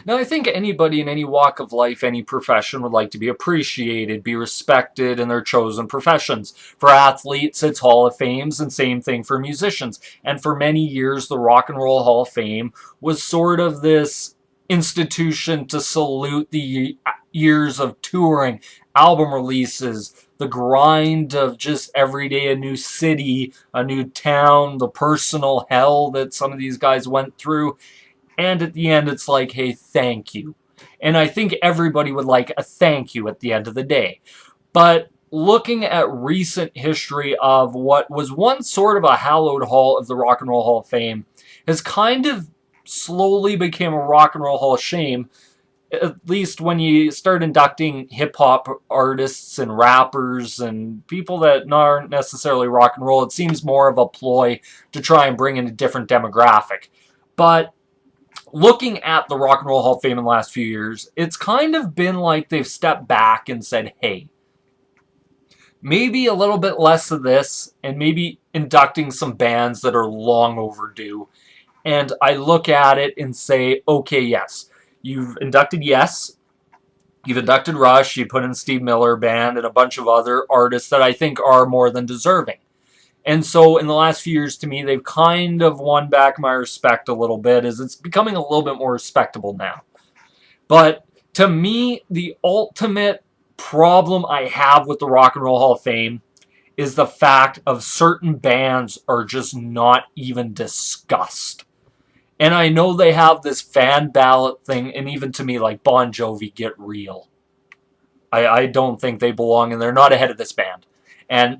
Now, I think anybody in any walk of life, any profession would like to be appreciated, be respected in their chosen professions. For athletes, it's Hall of Fames, and same thing for musicians. And for many years, the Rock and Roll Hall of Fame was sort of this institution to salute the years of touring, album releases, the grind of just every day a new city, a new town, the personal hell that some of these guys went through. And at the end, it's like, hey, thank you. And I think everybody would like a thank you at the end of the day. But looking at recent history of what was once sort of a hallowed hall of the Rock and Roll Hall of Fame has kind of slowly became a Rock and Roll Hall of Shame, at least when you start inducting hip-hop artists and rappers and people that aren't necessarily rock and roll. It seems more of a ploy to try and bring in a different demographic. But looking at the Rock and Roll Hall of Fame in the last few years, it's kind of been like they've stepped back and said, hey, maybe a little bit less of this, and maybe inducting some bands that are long overdue. And I look at it and say, okay, yes, you've inducted Yes, you've inducted Rush, you put in Steve Miller Band, and a bunch of other artists that I think are more than deserving. And so in the last few years, to me, they've kind of won back my respect a little bit, as it's becoming a little bit more respectable now. But to me, the ultimate problem I have with the Rock and Roll Hall of Fame is the fact of certain bands are just not even discussed. And I know they have this fan ballot thing, and even to me, like Bon Jovi, get real. I don't think they belong, and they're not ahead of this band. And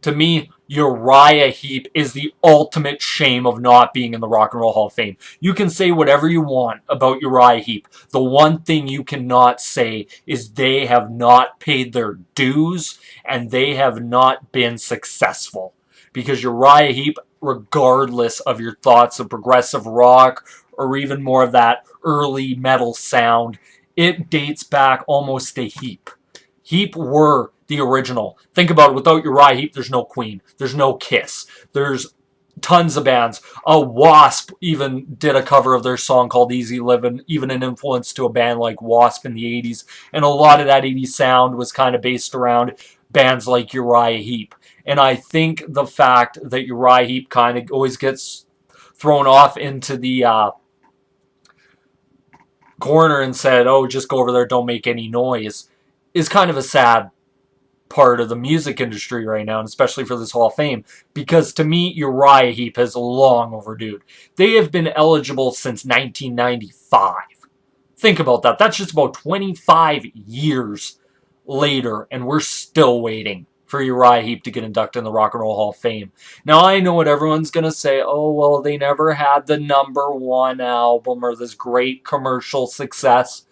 to me, Uriah Heep is the ultimate shame of not being in the Rock and Roll Hall of Fame. You can say whatever you want about Uriah Heep. The one thing you cannot say is they have not paid their dues and they have not been successful. Because Uriah Heep, regardless of your thoughts of progressive rock or even more of that early metal sound, it dates back almost to Heep. Heep were the original. Think about it. Without Uriah Heep, there's no Queen. There's no Kiss. There's tons of bands. Wasp even did a cover of their song called Easy Livin', even an influence to a band like Wasp in the 80s. And a lot of that 80s sound was kind of based around bands like Uriah Heep. And I think the fact that Uriah Heep kind of always gets thrown off into the corner and said, oh, just go over there, don't make any noise, is kind of a sad part of the music industry right now, and especially for this Hall of Fame, because to me, Uriah Heep is long overdue. They have been eligible since 1995. Think about that. That's just about 25 years later, and we're still waiting for Uriah Heep to get inducted in the Rock and Roll Hall of Fame. Now, I know what everyone's going to say. Oh, well, they never had the #1 album or this great commercial success.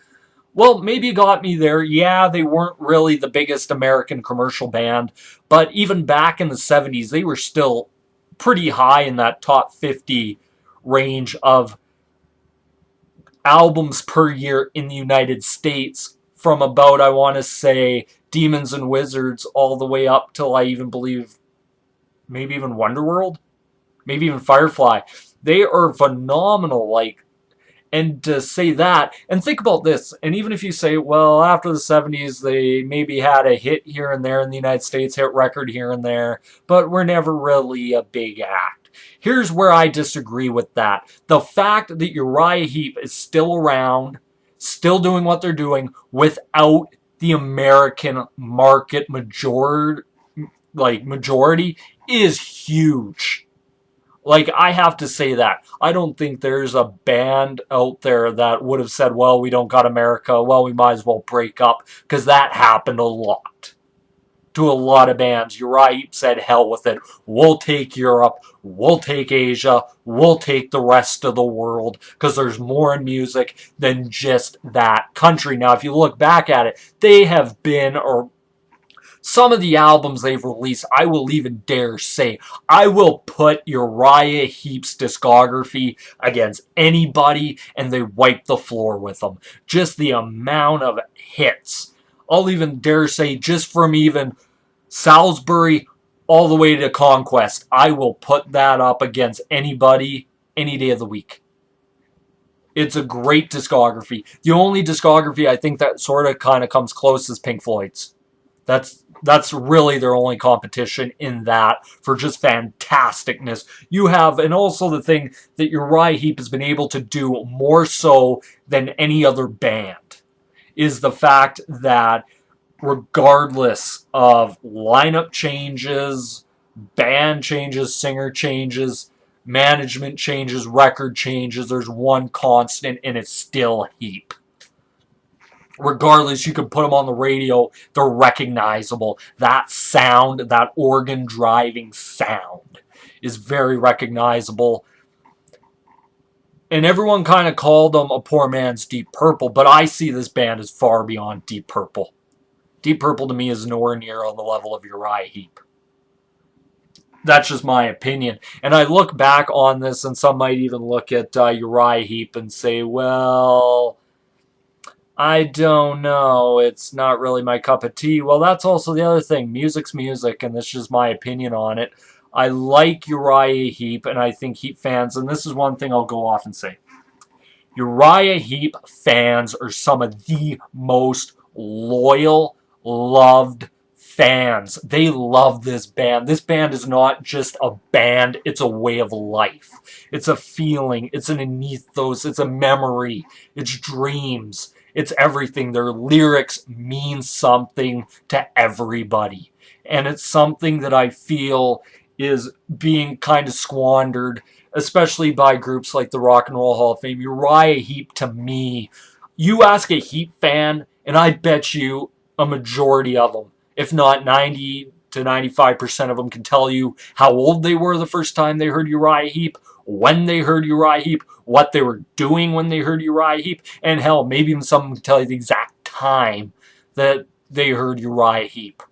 Well, maybe you got me there. Yeah, they weren't really the biggest American commercial band, but even back in the 70s, they were still pretty high in that top 50 range of albums per year in the United States, from about, I want to say, Demons and Wizards all the way up till I even believe maybe even Wonderworld, maybe even Firefly. They are phenomenal, like, and to say that, and think about this, and even if you say, well, after the 70s, they maybe had a hit here and there in the United States, hit record here and there, but we're never really a big act. Here's where I disagree with that. The fact that Uriah Heep is still around, still doing what they're doing, without the American market majority is huge. Like, I have to say that. I don't think there's a band out there that would have said, well, we don't got America, well, we might as well break up, because that happened a lot to a lot of bands. Uriah Heep said, hell with it. We'll take Europe, we'll take Asia, we'll take the rest of the world, because there's more in music than just that country. Now, if you look back at it, they have been, or some of the albums they've released, I will even dare say, I will put Uriah Heep's discography against anybody, and they wipe the floor with them. Just the amount of hits. I'll even dare say, just from even Salisbury all the way to Conquest, I will put that up against anybody any day of the week. It's a great discography. The only discography I think that sort of kind of comes close is Pink Floyd's. That's really their only competition in that for just fantasticness. You have, and also the thing that Uriah Heep has been able to do more so than any other band is the fact that regardless of lineup changes, band changes, singer changes, management changes, record changes, there's one constant and it's still Heep. Regardless, you can put them on the radio, they're recognizable. That sound, that organ driving sound is very recognizable. And everyone kind of called them a poor man's Deep Purple, but I see this band as far beyond Deep Purple. Deep Purple to me is nowhere near on the level of Uriah Heep. That's just my opinion. And I look back on this, and some might even look at Uriah Heep and say, well, I don't know, it's not really my cup of tea. Well, that's also the other thing. Music's music, and this is just my opinion on it. I like Uriah Heep, and I think Heep fans, and this is one thing I'll go off and say. Uriah Heep fans are some of the most loyal, loved fans. They love this band. This band is not just a band, it's a way of life. It's a feeling, it's an ethos, it's a memory, it's dreams, it's everything. Their lyrics mean something to everybody. And it's something that I feel is being kind of squandered, especially by groups like the Rock and Roll Hall of Fame. Uriah Heep, to me, you ask a Heep fan, and I bet you a majority of them, if not 90 to 95% of them, can tell you how old they were the first time they heard Uriah Heep, when they heard Uriah Heep, what they were doing when they heard Uriah Heep, and hell, maybe even some can tell you the exact time that they heard Uriah Heep.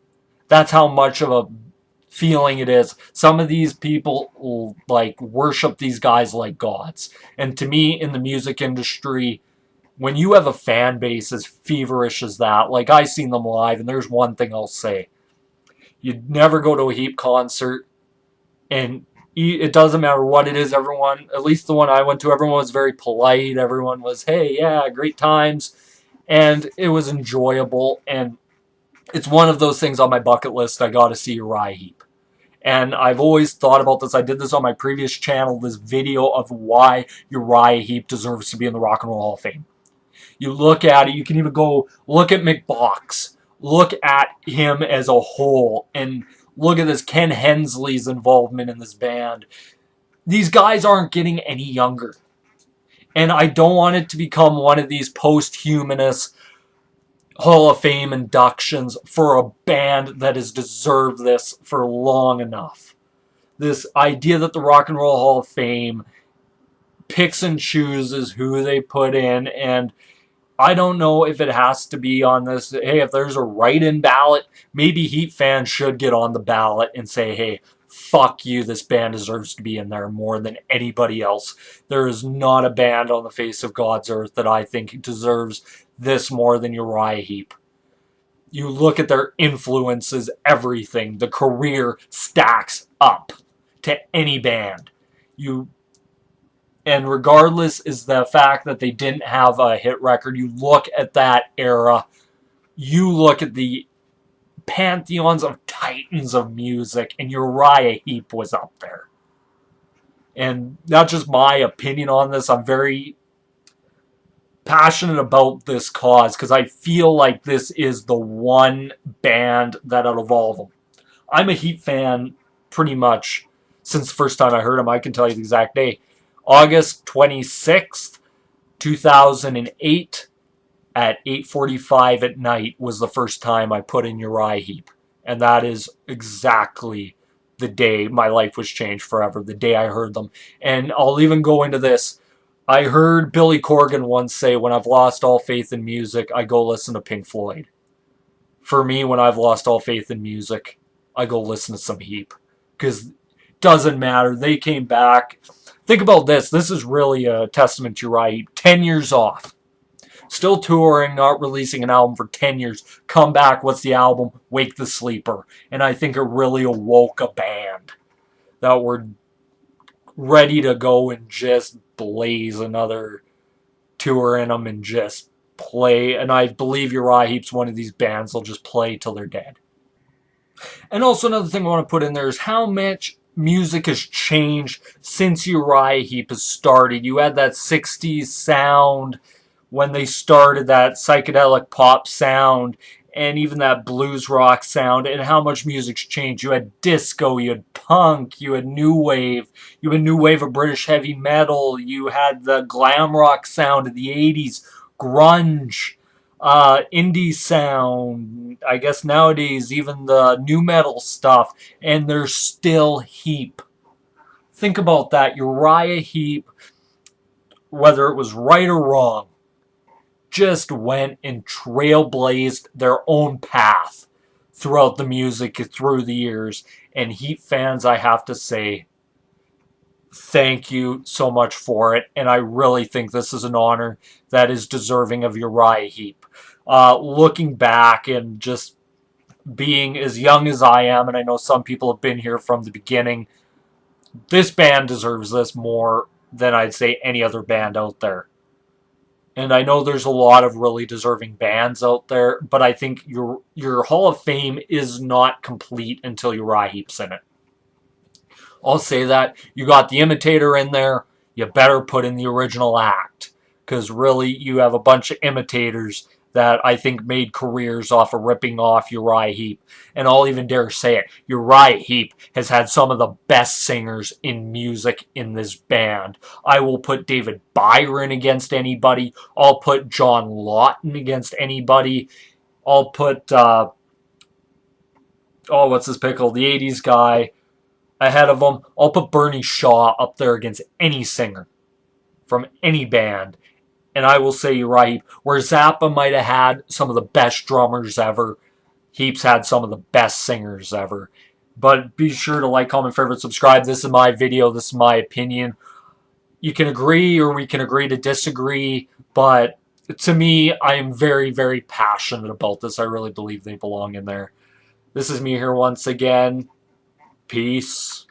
That's how much of a feeling it is. Some of these people like worship these guys like gods. And to me, in the music industry, when you have a fan base as feverish as that, like I seen them live, and there's one thing I'll say. You'd never go to a Heep concert, and it doesn't matter what it is, everyone, at least the one I went to, everyone was very polite, everyone was, hey, yeah, great times, and it was enjoyable, and it's one of those things on my bucket list. I gotta see Uriah Heep. And I've always thought about this. I did this on my previous channel, this video of why Uriah Heep deserves to be in the Rock and Roll Hall of Fame. You look at it, you can even go look at Mick Box. Look at him as a whole. And look at this, Ken Hensley's involvement in this band. These guys aren't getting any younger. And I don't want it to become one of these post-humanist Hall of Fame inductions for a band that has deserved this for long enough. This idea that the Rock and Roll Hall of Fame picks and chooses who they put in, and I don't know if it has to be on this. Hey, if there's a write-in ballot, maybe Heat fans should get on the ballot and say, hey, fuck you, this band deserves to be in there more than anybody else. There is not a band on the face of God's earth that I think deserves this more than Uriah Heep. You look at their influences, everything. The career stacks up to any band. And regardless is the fact that they didn't have a hit record. You look at that era. You look at the pantheons of titans of music, and Uriah Heep was up there. And that's just my opinion on this. I'm very passionate about this cause because I feel like this is the one band that out of all of them. I'm a Heep fan pretty much since the first time I heard them. I can tell you the exact day. August 26th, 2008 at 8:45 at night was the first time I put in Uriah Heep. And that is exactly the day my life was changed forever, the day I heard them. And I'll even go into this. I heard Billy Corgan once say, when I've lost all faith in music, I go listen to Pink Floyd. For me, when I've lost all faith in music, I go listen to some Heep. Because it doesn't matter. They came back. Think about this. This is really a testament to Uriah Heep. 10 years off. Still touring, not releasing an album for 10 years. Come back, what's the album? Wake the Sleeper. And I think it really awoke a band that were ready to go and just blaze another tour in them and just play. And I believe Uriah Heep's one of these bands that'll just play till they're dead. And also another thing I want to put in there is how much music has changed since Uriah Heep has started. You had that 60s sound when they started, that psychedelic pop sound, and even that blues rock sound, and how much music's changed. You had disco, you had punk, you had new wave of British heavy metal, you had the glam rock sound of the 80s, grunge, indie sound, I guess nowadays even the new metal stuff, and there's still Heep. Think about that. Uriah Heep, whether it was right or wrong, just went and trailblazed their own path throughout the music through the years. And Heep fans, I have to say, thank you so much for it. And I really think this is an honor that is deserving of Uriah Heep. Looking back and just being as young as I am, and I know some people have been here from the beginning, this band deserves this more than I'd say any other band out there. And I know there's a lot of really deserving bands out there, but I think your Hall of Fame is not complete until Uriah Heep's in it. I'll say that. You got the imitator in there, you better put in the original act. Because really, you have a bunch of imitators that I think made careers off of ripping off Uriah Heep. And I'll even dare say it, Uriah Heep has had some of the best singers in music in this band. I will put David Byron against anybody. I'll put John Lawton against anybody. I'll put, what's his pickle? The 80s guy ahead of him. I'll put Bernie Shaw up there against any singer from any band. And I will say Uriah Heep, where Zappa might have had some of the best drummers ever, Heep's had some of the best singers ever. But be sure to like, comment, favorite, subscribe. This is my video. This is my opinion. You can agree or we can agree to disagree. But to me, I am very, very passionate about this. I really believe they belong in there. This is me here once again. Peace.